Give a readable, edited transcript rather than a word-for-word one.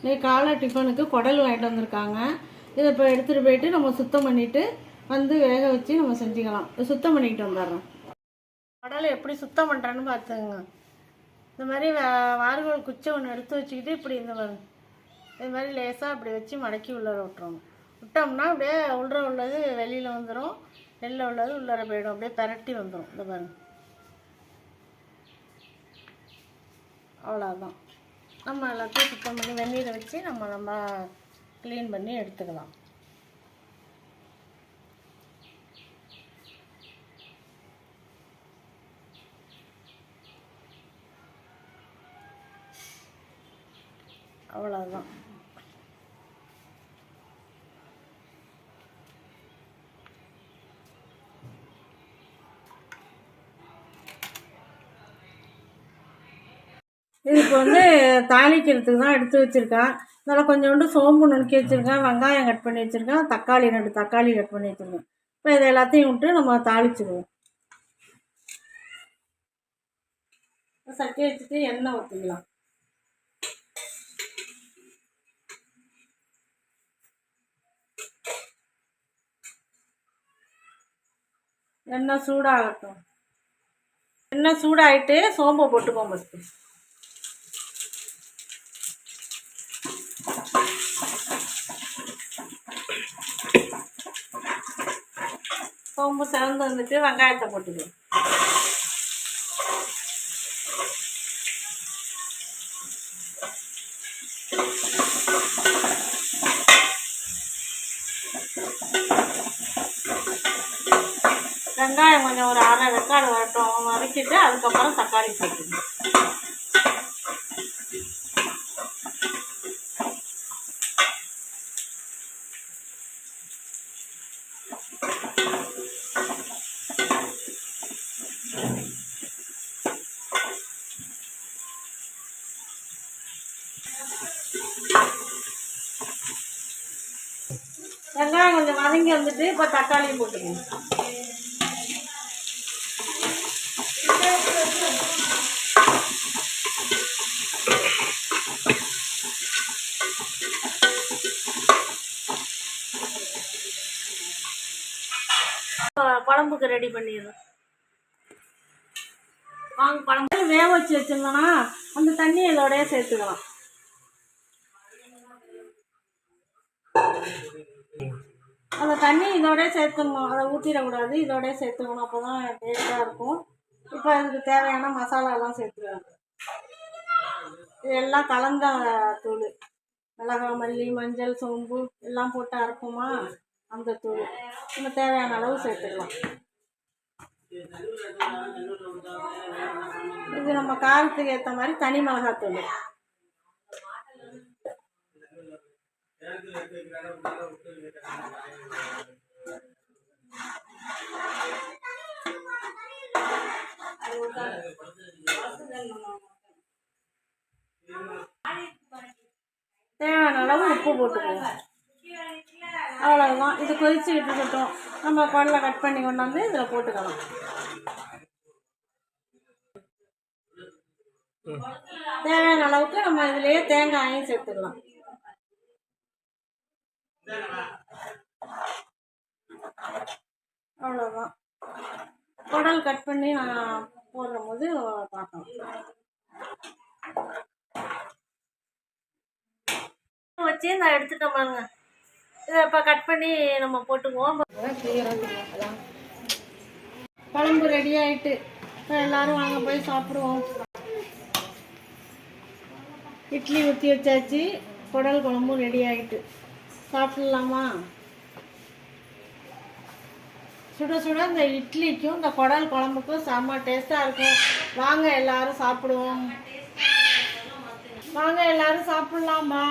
இன்னைக்கு காலை டிஃபனுக்கு குடல் வாங்கிட்டு வந்திருக்காங்க. இதை இப்போ எடுத்துகிட்டு போயிட்டு நம்ம சுத்தம் பண்ணிவிட்டு வந்து வேக வச்சு நம்ம செஞ்சுக்கலாம். சுத்தம் பண்ணிக்கிட்டு வந்துடுறோம். குடலை எப்படி சுத்தம் பண்ணுறேன்னு பார்த்துங்க. இந்த மாதிரி வாறுகோல் குச்சை ஒன்று எடுத்து வச்சுக்கிட்டு இப்படி இது மாதிரி லேசாக அப்படி வச்சு மடக்கி உள்ளர விட்டுறணும். விட்டோம்னா அப்படியே உள்ளது வெளியில் வந்துடும், வெளியில் உள்ளது உள்ளர போயிடும். அப்படியே பரட்டி வந்துடும். இந்த பாருங்க, அவ்வளோதான். நம்ம எல்லாத்தையும் சுத்தம் பண்ணி வெந்நீரை வச்சு நம்ம க்ளீன் பண்ணி எடுத்துக்கலாம். அவ்வளோதான். இது இப்போ தாளிக்கிறதுக்கு தான் எடுத்து வச்சுருக்கேன். அதனால் கொஞ்சோண்டு சோம்பு நுணுக்கி வச்சுருக்கேன், வெங்காயம் கட் பண்ணி வச்சுருக்கேன், 2 தக்காளி கட் பண்ணி வச்சுருக்கேன். இப்போ இதை எல்லாத்தையும் விட்டு நம்ம தாளிச்சிடுவோம். சட்டி வச்சுட்டு எண்ணெய் ஊற்றிக்கலாம். எண்ணெய் சூடாகட்டும். எண்ணெய் சூடாகிட்டு சோம்பை போட்டுப்போம். ஃபஸ்ட்டு சோம்பு சிவந்து வந்துட்டு வெங்காயத்தை போட்டுக்குவோம். வெங்காயம் கொஞ்சம் ஒரு 1/2 வெக்காடு வரட்டும், வதக்கிட்டு அதுக்கப்புறம் தக்காளி போட்டுக்கணும். வெங்காயம் கொஞ்சம் வதங்கி வந்துட்டு இப்போ தக்காளியும் போட்டுக்கணும். குழம்புக்கு ரெடி பண்ணிடுறோம். வாங்க, குழம்பு வேக வச்சு வச்சிருந்தோன்னா அந்த தண்ணி இதோடய சேர்த்துக்கலாம். அந்த தண்ணி இதோடய சேர்த்துக்கணும், அதை ஊற்றிடக்கூடாது, இதோடய சேர்த்துக்கணும். அப்போ தான் டேஸ்ட்டாக இருக்கும். இப்போ அதுக்கு தேவையான மசாலாலாம் சேர்த்துக்கலாம். இதெல்லாம் கலந்த தூள், மிளகாய், மல்லி, மஞ்சள், சோம்பு எல்லாம் போட்டு அரைப்போமா, அந்த தூள் நம்ம தேவையான அளவு சேர்த்துக்கலாம். இது நம்ம காரத்துக்கு ஏற்ற மாதிரி தனி மிளகாத்தூள். தேவையான அளவு உப்பு போட்டுக்குவோம். அவ்வளோதான். இது கொதிச்சுக்கிட்டு இருக்கட்டும். நம்ம குடலை கட் பண்ணி கொண்டாந்து இதில் போட்டுக்கலாம். தேவையான அளவுக்கு நம்ம இதுலேயே தேங்காயும் சேர்த்துக்கலாம். அவ்வளோதான். குடல் கட் பண்ணி நான் போடும் போது பார்க்கலாம். வச்சு நான் எடுத்துட்டேன் பாருங்க. இதை இப்போ கட் பண்ணி நம்ம போட்டுக்குவோம். குழம்பு ரெடி ஆகிட்டு எல்லாரும் வாங்க போய் சாப்பிடுவோம். இட்லி ஊற்றி வச்சாச்சு, குடல் குழம்பும் ரெடி ஆகிட்டு. சாப்பிட்லாமா? சுட சுட இந்த இட்லிக்கும் இந்த குடல் குழம்புக்கும் செம்ம டேஸ்ட்டாக இருக்கும். வாங்க எல்லாரும் சாப்பிடுவோம். வாங்க எல்லாரும் சாப்பிட்லாமா?